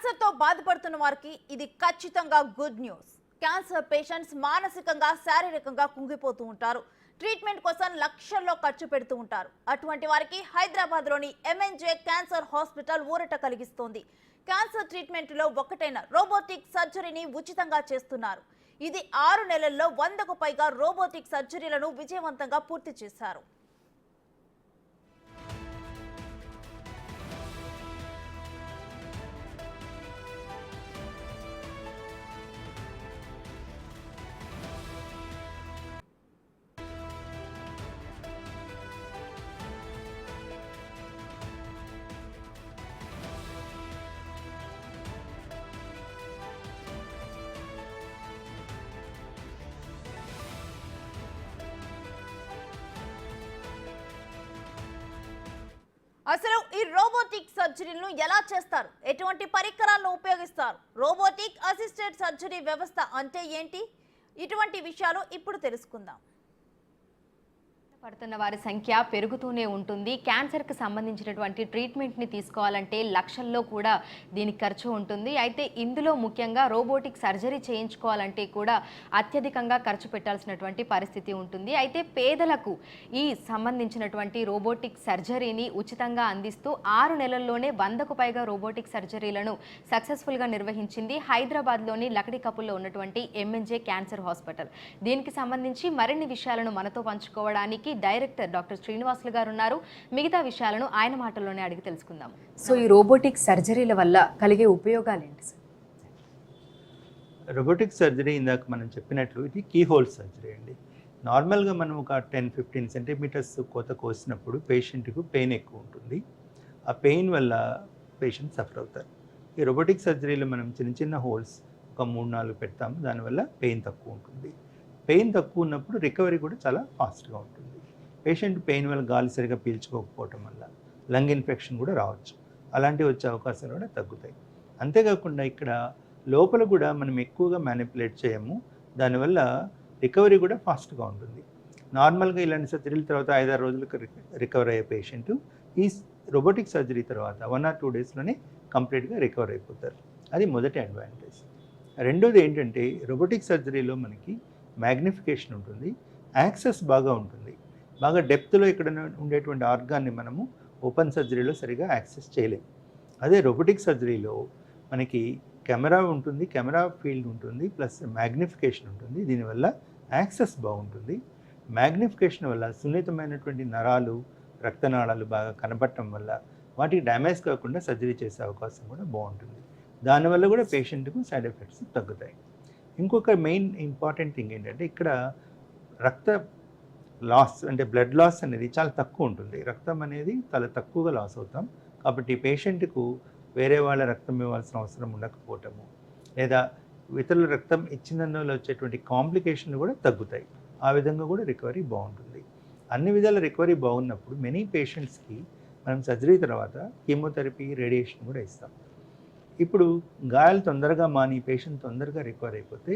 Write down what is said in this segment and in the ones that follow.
క్యాన్సర్తో బాధపడుతున్న వారికి ఇది ఖచ్చితంగా గుడ్ న్యూస్. క్యాన్సర్ పేషెంట్స్ మానసికంగా శారీరకంగా కుంగిపోతూ ఉంటారు. ట్రీట్మెంట్ కోసం లక్షల్లో ఖర్చు పెడుతూ ఉంటారు. అటువంటి వారికి హైదరాబాద్లోని ఎంఎన్జే క్యాన్సర్ హాస్పిటల్ ఊరట కలిగిస్తోంది. క్యాన్సర్ ట్రీట్మెంట్లో ఒకటైన రోబోటిక్ సర్జరీని ఉచితంగా చేస్తున్నారు. ఇది 6 నెలల్లో 100కు పైగా రోబోటిక్ సర్జరీలను విజయవంతంగా పూర్తి చేశారు. అసలు ఈ రోబోటిక్ సర్జరీలను ఎలా చేస్తారు, ఎటువంటి పరికరాలను ఉపయోగిస్తారు, రోబోటిక్ అసిస్టెడ్ సర్జరీ వ్యవస్థ అంటే ఏంటి, ఇటువంటి విషయాలు ఇప్పుడు తెలుసుకుందాం. పడుతున్న వారి సంఖ్య పెరుగుతూనే ఉంటుంది. క్యాన్సర్కి సంబంధించినటువంటి ట్రీట్మెంట్ని తీసుకోవాలంటే లక్షల్లో కూడా దీనికి ఖర్చు ఉంటుంది. అయితే ఇందులో ముఖ్యంగా రోబోటిక్ సర్జరీ చేయించుకోవాలంటే కూడా అత్యధికంగా ఖర్చు పెట్టాల్సినటువంటి పరిస్థితి ఉంటుంది. అయితే పేదలకు ఈ సంబంధించినటువంటి రోబోటిక్ సర్జరీని ఉచితంగా అందిస్తూ 6 నెలల్లోనే 100కు పైగా రోబోటిక్ సర్జరీలను సక్సెస్ఫుల్గా నిర్వహించింది హైదరాబాద్లోని లకడికపుల్లో ఉన్నటువంటి ఎంఎన్జే క్యాన్సర్ హాస్పిటల్. దీనికి సంబంధించి మరిన్ని విషయాలను మనతో పంచుకోవడానికి డైరెక్టర్ డాక్టర్ శ్రీనివాసులు గారు ఉన్నారు. మిగతా విషయాలను ఆయన మాటల్లోనే అడిగి తెలుసుకుందాం. సో ఈ రోబోటిక్ సర్జరీల వల్ల కలిగే ఉపయోగాలు ఏంటి సార్? రోబోటిక్ సర్జరీ ఇందాక మనం చెప్పినట్లు ఇది కీ హోల్ సర్జరీ అండి. నార్మల్గా మనం ఒక 10-15 సెంటీమీటర్స్ కోత కోసినప్పుడు పేషెంట్కు పెయిన్ ఎక్కువ ఉంటుంది. ఆ పెయిన్ వల్ల పేషెంట్ సఫర్ అవుతారు. ఈ రోబోటిక్ సర్జరీలో మనం చిన్న చిన్న హోల్స్ ఒక 3-4 పెడతాము. దానివల్ల పెయిన్ తక్కువ ఉంటుంది. పెయిన్ తక్కువ ఉన్నప్పుడు రికవరీ కూడా చాలా ఫాస్ట్గా ఉంటుంది. పేషెంట్ పెయిన్ వల్ల గాలి సరిగా పీల్చుకోకపోవటం వల్ల లంగ్ ఇన్ఫెక్షన్ కూడా రావచ్చు. అలాంటివి వచ్చే అవకాశాలు కూడా తగ్గుతాయి. అంతేకాకుండా ఇక్కడ లోపల కూడా మనం ఎక్కువగా మ్యానిపులేట్ చేయము. దానివల్ల రికవరీ కూడా ఫాస్ట్గా ఉంటుంది. నార్మల్గా ఇలాంటి సర్జరీల తర్వాత 5-6 రోజులకు రికవర్ అయ్యే పేషెంట్ ఈ రోబోటిక్ సర్జరీ తర్వాత 1 or 2 డేస్లోనే కంప్లీట్గా రికవర్ అయిపోతారు. అది మొదటి అడ్వాంటేజ్. రెండోది ఏంటంటే రోబోటిక్ సర్జరీలో మనకి మ్యాగ్నిఫికేషన్ ఉంటుంది, యాక్సెస్ బాగా ఉంటుంది. బాగా డెప్త్లో ఇక్కడ ఉండేటువంటి ఆర్గాన్ని మనము ఓపెన్ సర్జరీలో సరిగా యాక్సెస్ చేయలేము. అదే రోబోటిక్ సర్జరీలో మనకి కెమెరా ఉంటుంది, కెమెరా ఫీల్డ్ ఉంటుంది, ప్లస్ మ్యాగ్నిఫికేషన్ ఉంటుంది. దీనివల్ల యాక్సెస్ బాగుంటుంది. మ్యాగ్నిఫికేషన్ వల్ల సున్నితమైనటువంటి నరాలు, రక్తనాళాలు బాగా కనపడటం వల్ల వాటికి డ్యామేజ్ కాకుండా సర్జరీ చేసే అవకాశం కూడా బాగుంటుంది. దానివల్ల కూడా పేషెంట్కు సైడ్ ఎఫెక్ట్స్ తగ్గుతాయి. ఇంకొక మెయిన్ ఇంపార్టెంట్ థింగ్ ఏంటంటే ఇక్కడ రక్త లాస్ అంటే బ్లడ్ లాస్ అనేది చాలా తక్కువ ఉంటుంది. రక్తం అనేది చాలా తక్కువగా లాస్ అవుతాం. కాబట్టి పేషెంట్కు వేరే వాళ్ళ రక్తం ఇవ్వాల్సిన అవసరం ఉండకపోవటము, లేదా ఇతరుల రక్తం ఇచ్చినందువల్ల వచ్చేటువంటి కాంప్లికేషన్లు కూడా తగ్గుతాయి. ఆ విధంగా కూడా రికవరీ బాగుంటుంది. అన్ని విధాల రికవరీ బాగున్నప్పుడు మెనీ పేషెంట్స్కి మనం సర్జరీ తర్వాత కీమోథెరపీ, రేడియేషన్ కూడా ఇస్తాం. ఇప్పుడు గాయాలు తొందరగా మాని పేషెంట్ తొందరగా రికవర్ అయిపోతే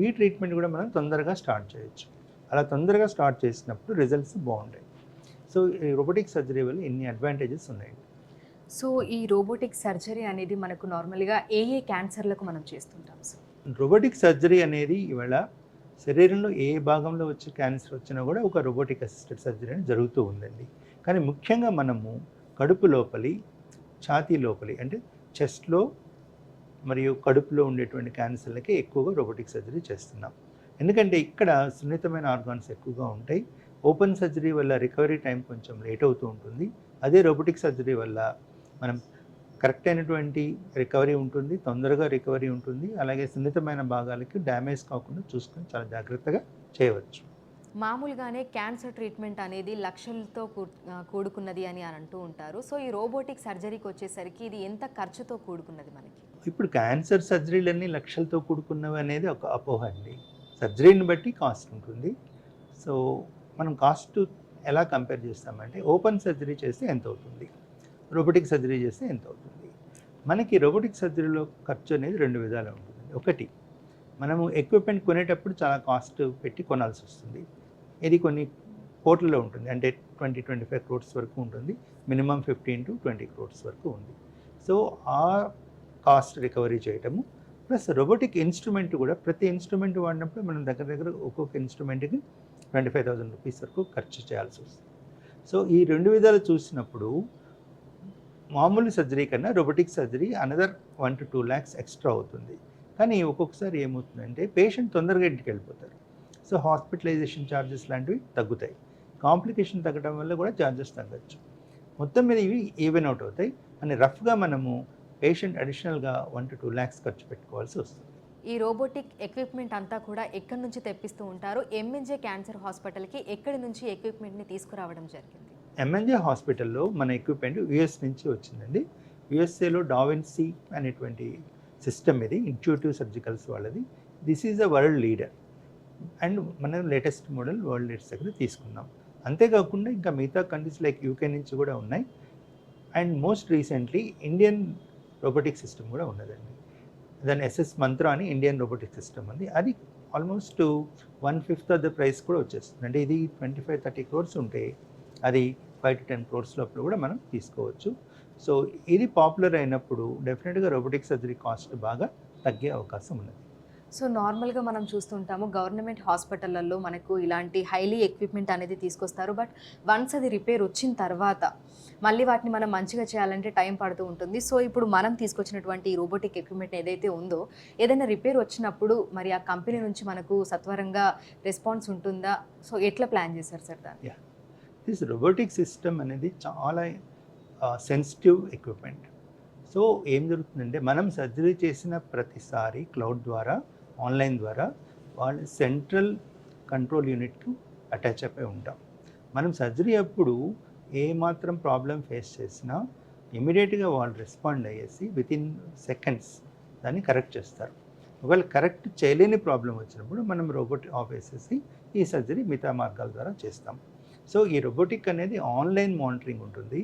ఈ ట్రీట్మెంట్ కూడా మనం తొందరగా స్టార్ట్ చేయొచ్చు. అలా తొందరగా స్టార్ట్ చేసినప్పుడు రిజల్ట్స్ బాగుంటాయి. సో ఈ రోబోటిక్ సర్జరీ వల్ల ఎన్ని అడ్వాంటేజెస్ ఉన్నాయండి. సో ఈ రోబోటిక్ సర్జరీ అనేది మనకు నార్మల్గా ఏ క్యాన్సర్లకు మనం చేస్తుంటాం సార్? రోబోటిక్ సర్జరీ అనేది ఇవాళ శరీరంలో ఏ భాగంలో వచ్చే క్యాన్సర్ వచ్చినా కూడా ఒక రోబోటిక్ అసిస్టెడ్ సర్జరీ అనేది జరుగుతూ ఉందండి. కానీ ముఖ్యంగా మనము కడుపు లోపలి, ఛాతీ లోపలి అంటే చెస్ట్లో మరియు కడుపులో ఉండేటువంటి క్యాన్సర్లకి ఎక్కువగా రోబోటిక్ సర్జరీ చేస్తున్నాం. ఎందుకంటే ఇక్కడ సున్నితమైన ఆర్గాన్స్ ఎక్కువగా ఉంటాయి. ఓపెన్ సర్జరీ వల్ల రికవరీ టైం కొంచెం లేట్ అవుతూ ఉంటుంది. అదే రోబోటిక్ సర్జరీ వల్ల మనం కరెక్ట్ అయినటువంటి రికవరీ ఉంటుంది, తొందరగా రికవరీ ఉంటుంది. అలాగే సున్నితమైన భాగాలకి డ్యామేజ్ కాకుండా చూసుకొని చాలా జాగ్రత్తగా చేయవచ్చు. మామూలుగానే క్యాన్సర్ ట్రీట్మెంట్ అనేది లక్షలతో కూడుకున్నది అని అంటూ ఉంటారు. సో ఈ రోబోటిక్ సర్జరీకి వచ్చేసరికి ఇది ఎంత ఖర్చుతో కూడుకున్నది మనకి? ఇప్పుడు క్యాన్సర్ సర్జరీలన్నీ లక్షలతో కూడుకున్నవి అనేది ఒక అపోహ అండి. సర్జరీని బట్టి కాస్ట్ ఉంటుంది. సో మనం కాస్ట్ ఎలా కంపేర్ చేస్తామంటే ఓపెన్ సర్జరీ చేస్తే ఎంత అవుతుంది, రోబోటిక్ సర్జరీ చేస్తే ఎంత అవుతుంది. మనకి రోబోటిక్ సర్జరీలో ఖర్చు అనేది 2 విధాలు ఉంటుంది. ఒకటి, మనము ఎక్విప్మెంట్ కొనేటప్పుడు చాలా కాస్ట్ పెట్టి కొనాల్సి వస్తుంది. ఇది కొన్ని కోట్లలో ఉంటుంది, అంటే 20-25 crores వరకు ఉంటుంది. మినిమం 15 to 20 crores వరకు ఉంది. సో ఆ కాస్ట్ రికవరీ చేయటము, ప్లస్ రోబోటిక్ ఇన్స్ట్రుమెంట్ కూడా ప్రతి ఇన్స్ట్రుమెంట్ వాడినప్పుడు మనం దగ్గర ఒక్కొక్క ఇన్స్ట్రుమెంట్కి 25,000 రూపీస్ వరకు ఖర్చు చేయాల్సి వస్తుంది. సో ఈ 2 విధాలు చూసినప్పుడు మామూలు సర్జరీ కన్నా robotic surgery another 1 to 2 lakhs extra అవుతుంది. కానీ ఒక్కొక్కసారి ఏమవుతుందంటే పేషెంట్ తొందరగా ఇంటికి వెళ్ళిపోతారు. సో హాస్పిటలైజేషన్ ఛార్జెస్ లాంటివి తగ్గుతాయి. కాంప్లికేషన్ తగ్గడం వల్ల కూడా ఛార్జెస్ తగ్గచ్చు. మొత్తం మీద ఇవి ఈవెన్ అవుట్ అవుతాయి అని రఫ్గా మనము పేషెంట్ అడిషనల్గా 1 to 2 lakhs ఖర్చు పెట్టుకోవాల్సి వస్తుంది. ఈ రోబోటిక్ ఎక్విప్మెంట్ అంతా కూడా ఎక్కడి నుంచి తెప్పిస్తూ ఉంటారు? ఎంఎన్జే క్యాన్సర్ హాస్పిటల్కి ఎక్కడి నుంచి ఎక్విప్మెంట్ని తీసుకురావడం జరిగింది? ఎంఎన్జే హాస్పిటల్లో మన ఎక్విప్మెంట్ యుఎస్ నుంచి వచ్చిందండి. యుఎస్ఏలో డావిన్సీ అనేటువంటి సిస్టమ్ ఇది, ఇంట్యూటివ్ సర్జికల్స్ వాళ్ళది. This is a world leader and మనం లేటెస్ట్ మోడల్ వరల్డ్ లీడర్స్ దగ్గర తీసుకున్నాం. అంతేకాకుండా ఇంకా మిగతా కంట్రీస్ లైక్ యూకే నుంచి కూడా ఉన్నాయి. And most recently Indian robotic system కూడా ఉన్నదండి. దాని ఎస్ఎస్ మంత్ర అని ఇండియన్ రోబోటిక్ సిస్టమ్ ఉంది. అది ఆల్మోస్ట్ 1/5 ఆఫ్ ద ప్రైస్ కూడా వచ్చేస్తుంది. అంటే ఇది 25-30 crores ఉంటే అది 5 to 10 crores లోపల కూడా మనం తీసుకోవచ్చు. సో ఇది పాపులర్ అయినప్పుడు డెఫినెట్గా రోబోటిక్ సర్జరీ కాస్ట్ బాగా తగ్గే అవకాశం ఉన్నది. సో నార్మల్గా మనం చూస్తుంటాము గవర్నమెంట్ హాస్పిటళ్ళల్లో మనకు ఇలాంటి హైలీ ఎక్విప్మెంట్ అనేది తీసుకొస్తారు. బట్ వన్స్ అది రిపేర్ వచ్చిన తర్వాత మళ్ళీ వాటిని మనం మంచిగా చేయాలంటే టైం పడుతూ ఉంటుంది. సో ఇప్పుడు మనం తీసుకొచ్చినటువంటి ఈ రోబోటిక్ ఎక్విప్మెంట్ ఏదైతే ఉందో ఏదైనా రిపేర్ వచ్చినప్పుడు మరి ఆ కంపెనీ నుంచి మనకు సత్వరంగా రెస్పాన్స్ ఉంటుందా? సో ఎట్లా ప్లాన్ చేశారు సార్ దాన్ని? దిస్ రోబోటిక్ సిస్టమ్ అనేది చాలా సెన్సిటివ్ ఎక్విప్మెంట్. సో ఏం జరుగుతుందంటే మనం సర్జరీ చేసిన ప్రతిసారి క్లౌడ్ ద్వారా ఆన్లైన్ ద్వారా వాళ్ళు సెంట్రల్ కంట్రోల్ యూనిట్కు అటాచ్ అయిపోయి ఉంటాం. మనం సర్జరీ అప్పుడు ఏ మాత్రం ప్రాబ్లం ఫేస్ చేసినా ఇమీడియట్గా వాళ్ళు రెస్పాండ్ అయ్యేసి వితిన్ సెకండ్స్ దాన్ని కరెక్ట్ చేస్తారు. ఒకవేళ కరెక్ట్ చేయలేని ప్రాబ్లం వచ్చినప్పుడు మనం రోబోట్ ఆఫ్ వేసేసి ఈ సర్జరీ మిగతా మార్గాల ద్వారా చేస్తాం. సో ఈ రోబోటిక్ అనేది ఆన్లైన్ మానిటరింగ్ ఉంటుంది.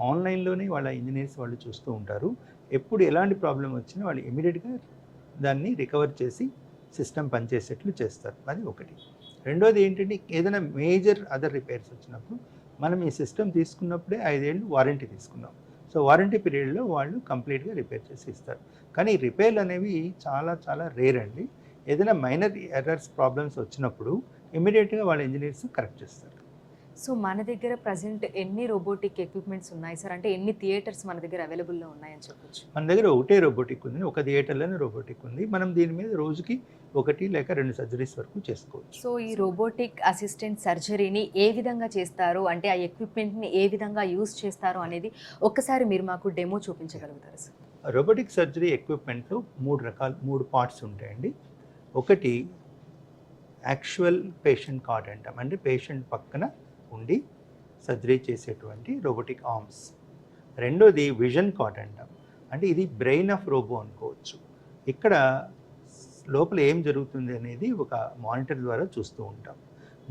ఆన్లైన్లోనే వాళ్ళ ఇంజనీర్స్ వాళ్ళు చూస్తూ ఉంటారు. ఎప్పుడు ఎలాంటి ప్రాబ్లం వచ్చినా వాళ్ళు ఇమీడియట్గా దాన్ని రికవర్ చేసి సిస్టమ్ పనిచేసేట్లు చేస్తారు. అది ఒకటి. రెండోది ఏంటంటే ఏదైనా మేజర్ అదర్ రిపేర్స్ వచ్చినప్పుడు మనం ఈ సిస్టమ్ తీసుకున్నప్పుడే 5 ఏళ్ళు వారంటీ తీసుకున్నాం. సో వారంటీ పీరియడ్లో వాళ్ళు కంప్లీట్గా రిపేర్ చేసి ఇస్తారు. కానీ రిపేర్లు అనేవి చాలా చాలా రేర్ అండి. ఏదైనా మైనర్ ఎర్రర్స్ ప్రాబ్లమ్స్ వచ్చినప్పుడు ఇమీడియట్గా వాళ్ళ ఇంజనీర్స్ కరెక్ట్ చేస్తారు. సో మన దగ్గర ప్రజెంట్ ఎన్ని రోబోటిక్ ఎక్విప్మెంట్స్ ఉన్నాయి సార్? అంటే ఎన్ని థియేటర్స్ మన దగ్గర అవైలబుల్లో ఉన్నాయని చెప్పొచ్చు? మన దగ్గర ఒకటే రోబోటిక్ ఉంది, ఒక థియేటర్లోనే రోబోటిక్ ఉంది. మనం దీని మీద రోజుకి 1 లేక 2 సర్జరీస్ వరకు చేసుకోవచ్చు. సో ఈ రోబోటిక్ అసిస్టెంట్ సర్జరీని ఏ విధంగా చేస్తారు, అంటే ఆ ఎక్విప్మెంట్ని ఏ విధంగా యూజ్ చేస్తారు అనేది ఒక్కసారి మీరు మాకు డెమో చూపించగలుగుతారు సార్? రోబోటిక్ సర్జరీ ఎక్విప్మెంట్లో 3 పార్ట్స్ ఉంటాయండి. ఒకటి యాక్చువల్ పేషెంట్ కార్డ్ అంటాం, అంటే పేషెంట్ పక్కన ఉండి సర్జరీ చేసేటువంటి రోబోటిక్ ఆర్మ్స్. రెండోది విజన్ కార్డ్ అంటాం, అంటే ఇది బ్రెయిన్ ఆఫ్ రోబో అనుకోవచ్చు. ఇక్కడ లోపల ఏం జరుగుతుంది అనేది ఒక మానిటర్ ద్వారా చూస్తూ ఉంటాం.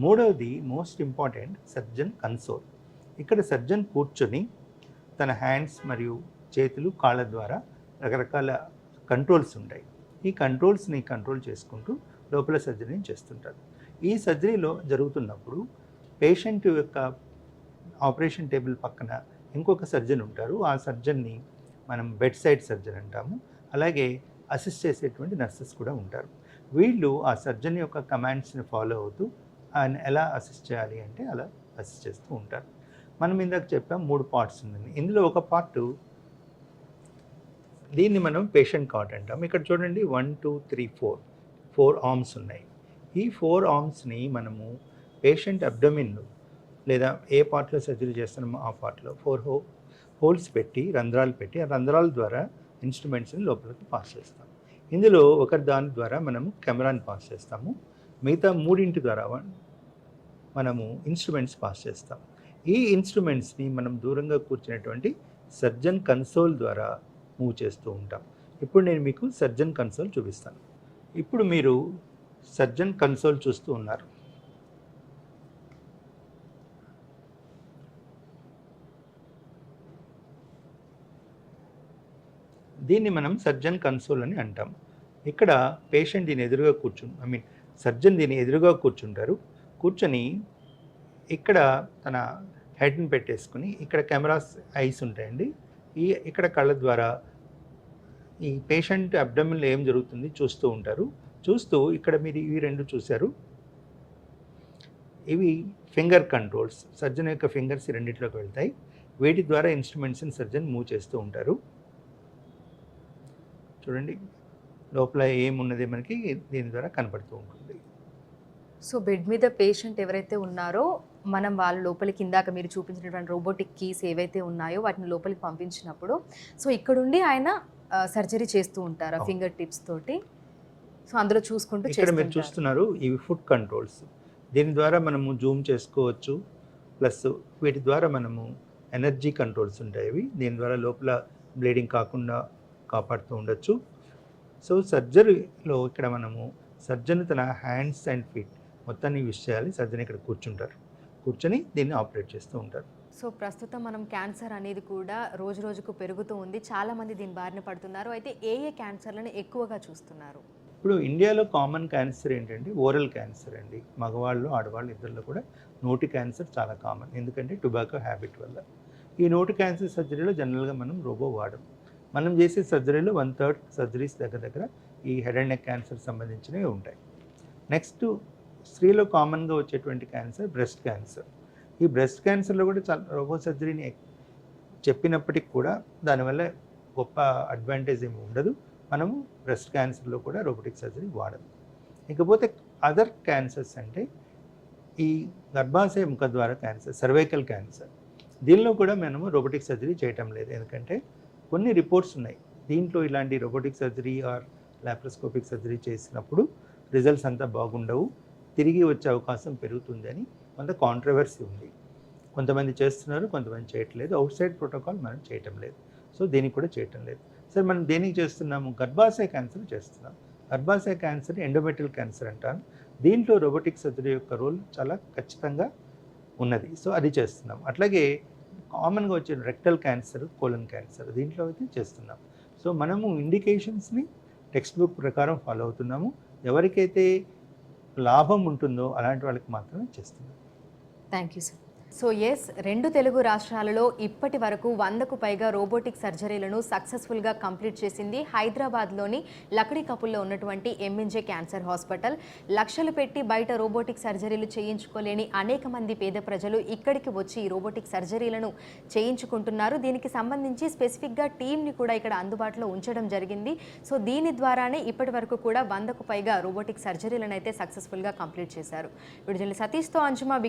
మూడవది మోస్ట్ ఇంపార్టెంట్ సర్జన్ కన్సోల్. ఇక్కడ సర్జన్ కూర్చొని తన హ్యాండ్స్ మరియు చేతులు కాళ్ళ ద్వారా రకరకాల కంట్రోల్స్ ఉంటాయి. ఈ కంట్రోల్స్ని కంట్రోల్ చేసుకుంటూ లోపల సర్జరీని చేస్తుంటారు. ఈ సర్జరీలో జరుగుతున్నప్పుడు పేషెంట్ యొక్క ఆపరేషన్ టేబుల్ పక్కన ఇంకొక సర్జన్ ఉంటారు. ఆ సర్జన్ని మనం బెడ్ సైడ్ సర్జన్ అంటాము. అలాగే అసిస్ట్ చేసేటువంటి నర్సెస్ కూడా ఉంటారు. వీళ్ళు ఆ సర్జన్ యొక్క కమాండ్స్ని ఫాలో అవుతూ ఆయన ఎలా అసిస్ట్ చేయాలి అంటే అలా అసిస్ట్ చేస్తూ ఉంటారు. మనం ఇందాక చెప్పాం 3 పార్ట్స్ ఉందని. ఇందులో ఒక పార్ట్ దీన్ని మనం పేషెంట్ కార్డ్ అంటాం. ఇక్కడ చూడండి 1, 2, 3, 4 ఆర్మ్స్ ఉన్నాయి. ఈ 4 ఆర్మ్స్ని మనము పేషెంట్ అబ్డమిన్లో లేదా ఏ పార్ట్లో సర్జరీ చేస్తున్నామో ఆ పార్ట్లో 4 హోల్స్ పెట్టి రంధ్రాలు పెట్టి ఆ రంధ్రాల ద్వారా ఇన్స్ట్రుమెంట్స్ని లోపలికి పాస్ చేస్తాం. ఇందులో ఒక దాని ద్వారా మనము కెమెరాని పాస్ చేస్తాము. మిగతా 3 ద్వారా మనము ఇన్స్ట్రుమెంట్స్ పాస్ చేస్తాం. ఈ ఇన్స్ట్రుమెంట్స్ని మనం దూరంగా కూర్చున్నటువంటి సర్జన్ కన్సోల్ ద్వారా మూవ్ చేస్తూ ఉంటాం. ఇప్పుడు నేను మీకు సర్జన్ కన్సోల్ చూపిస్తాను. ఇప్పుడు మీరు సర్జన్ కన్సోల్ చూస్తూ ఉన్నారు. దీన్ని మనం సర్జన్ కన్సోల్ అని అంటాం. ఇక్కడ పేషెంట్ దీని ఎదురుగా సర్జన్ దీని ఎదురుగా కూర్చుంటారు. కూర్చొని ఇక్కడ తన హెడ్ని పెట్టేసుకుని ఇక్కడ కెమెరాస్ ఐస్ ఉంటాయండి. ఇక్కడ కళ్ళ ద్వారా ఈ పేషెంట్ అబ్డమిన్లో ఏం జరుగుతుంది చూస్తూ ఉంటారు. చూస్తూ ఇక్కడ మీరు ఇవి 2 చూశారు. ఇవి ఫింగర్ కంట్రోల్స్. సర్జన్ యొక్క ఫింగర్స్ ఈ రెండిట్లోకి వెళ్తాయి. వీటి ద్వారా ఇన్స్ట్రుమెంట్స్ని సర్జన్ మూవ్ చేస్తూ ఉంటారు. చూడండి లోపల ఏమున్నది మనకి దీని ద్వారా కనపడుతూ ఉంటుంది. సో బెడ్ మీద పేషెంట్ ఎవరైతే ఉన్నారో మనం వాళ్ళ లోపలికి ఇందాక మీరు చూపించినటువంటి రోబోటిక్ కీస్ ఏవైతే ఉన్నాయో వాటిని లోపలికి పంపించినప్పుడు సో ఇక్కడుండి ఆయన సర్జరీ చేస్తూ ఉంటారు అవును. ఫింగర్ టిప్స్ తోటి. సో అందులో చూసుకుంటూ ఇక్కడ మీరు చేస్తుంటారు. చూస్తున్నారు ఇవి ఫుట్ కంట్రోల్స్. దీని ద్వారా మనము జూమ్ చేసుకోవచ్చు. ప్లస్ వీటి ద్వారా మనము ఎనర్జీ కంట్రోల్స్ ఉంటాయి. ఇవి దీని ద్వారా లోపల బ్లీడింగ్ కాకుండా కాపాడుతూ ఉండొచ్చు. సో సర్జరీలో ఇక్కడ మనము సర్జన్ తన హ్యాండ్స్ అండ్ ఫీట్ మొత్తాన్ని యూస్ చేయాలి. సర్జన్ ఇక్కడ కూర్చొని దీన్ని ఆపరేట్ చేస్తూ ఉంటారు. సో ప్రస్తుతం మనం క్యాన్సర్ అనేది కూడా రోజు రోజుకు పెరుగుతూ ఉంది. చాలామంది దీని బారిన పడుతున్నారు. అయితే ఏ క్యాన్సర్లను ఎక్కువగా చూస్తున్నారు? ఇప్పుడు ఇండియాలో కామన్ క్యాన్సర్ ఏంటంటే ఓరల్ క్యాన్సర్ అండి. మగవాళ్ళు ఆడవాళ్ళు ఇద్దరిలో కూడా నోటి క్యాన్సర్ చాలా కామన్. ఎందుకంటే టొబాకో హ్యాబిట్ వల్ల. ఈ నోటి క్యాన్సర్ సర్జరీలో జనరల్గా మనం రోబో వాడం. మనం చేసే సర్జరీలో 1/3 సర్జరీస్ దగ్గర ఈ హెడ్ అండ్ నెక్ క్యాన్సర్ సంబంధించినవి ఉంటాయి. నెక్స్ట్ స్త్రీలో కామన్గా వచ్చేటువంటి క్యాన్సర్ బ్రెస్ట్ క్యాన్సర్. ఈ బ్రెస్ట్ క్యాన్సర్లో కూడా చాలా రోబో సర్జరీని చెప్పినప్పటికి కూడా దానివల్ల గొప్ప అడ్వాంటేజ్ ఏమి ఉండదు. మనము బ్రెస్ట్ క్యాన్సర్లో కూడా రోబోటిక్ సర్జరీ వాడము. ఇకపోతే అదర్ క్యాన్సర్స్ అంటే ఈ గర్భాశయ ముఖ ద్వారా క్యాన్సర్, సర్వైకల్ క్యాన్సర్, దీనిలో కూడా మనము రోబోటిక్ సర్జరీ చేయటం లేదు. ఎందుకంటే కొన్ని రిపోర్ట్స్ ఉన్నాయి దీంట్లో ఇలాంటి robotic surgery or laparoscopic surgery చేసినప్పుడు రిజల్ట్స్ అంతా బాగుండవు, తిరిగి వచ్చే అవకాశం పెరుగుతుంది అని కొంత కాంట్రవర్సీ ఉంది. కొంతమంది చేస్తున్నారు, కొంతమంది చేయట్లేదు. అవుట్ సైడ్ ప్రోటోకాల్ మనం చేయటం లేదు. సో దీనికి కూడా చేయటం లేదు. సరే మనం దేనికి చేస్తున్నాము? గర్భాశయ క్యాన్సర్ చేస్తున్నాం. గర్భాశయ క్యాన్సర్ ఎండోమెట్రియల్ క్యాన్సర్ అంటాను. దీంట్లో రోబోటిక్ సర్జరీ యొక్క రోల్ చాలా ఖచ్చితంగా ఉన్నది. సో అది చేస్తున్నాం. అట్లాగే కామన్గా వచ్చే రెక్టల్ క్యాన్సర్, కోలన్ క్యాన్సర్ దీంట్లో అయితే చేస్తున్నాం. సో మనము ఇండికేషన్స్ని టెక్స్ట్ బుక్ ప్రకారం ఫాలో అవుతున్నాము. ఎవరికైతే లాభం ఉంటుందో అలాంటి వాళ్ళకి మాత్రమే చేస్తున్నాం. Thank you sir. So yes, 2 Telugu రాష్ట్రాలలో ఇప్పటి వరకు 100కు పైగా రోబోటిక్ సర్జరీలను సక్సెస్ఫుల్గా కంప్లీట్ చేసింది హైదరాబాద్లోని లకడీకపుల్లో ఉన్నటువంటి ఎంఎన్జే క్యాన్సర్ హాస్పిటల్. లక్షలు పెట్టి బయట రోబోటిక్ సర్జరీలు చేయించుకోలేని అనేక మంది పేద ప్రజలు ఇక్కడికి వచ్చి ఈ రోబోటిక్ సర్జరీలను చేయించుకుంటున్నారు. దీనికి సంబంధించి స్పెసిఫిక్గా టీంని కూడా ఇక్కడ అందుబాటులో ఉంచడం జరిగింది. సో దీని ద్వారానే ఇప్పటి వరకు కూడా 100కు పైగా రోబోటిక్ సర్జరీలను అయితే సక్సెస్ఫుల్గా కంప్లీట్ చేశారు. విడుదల సతీష్తో అంజుమా.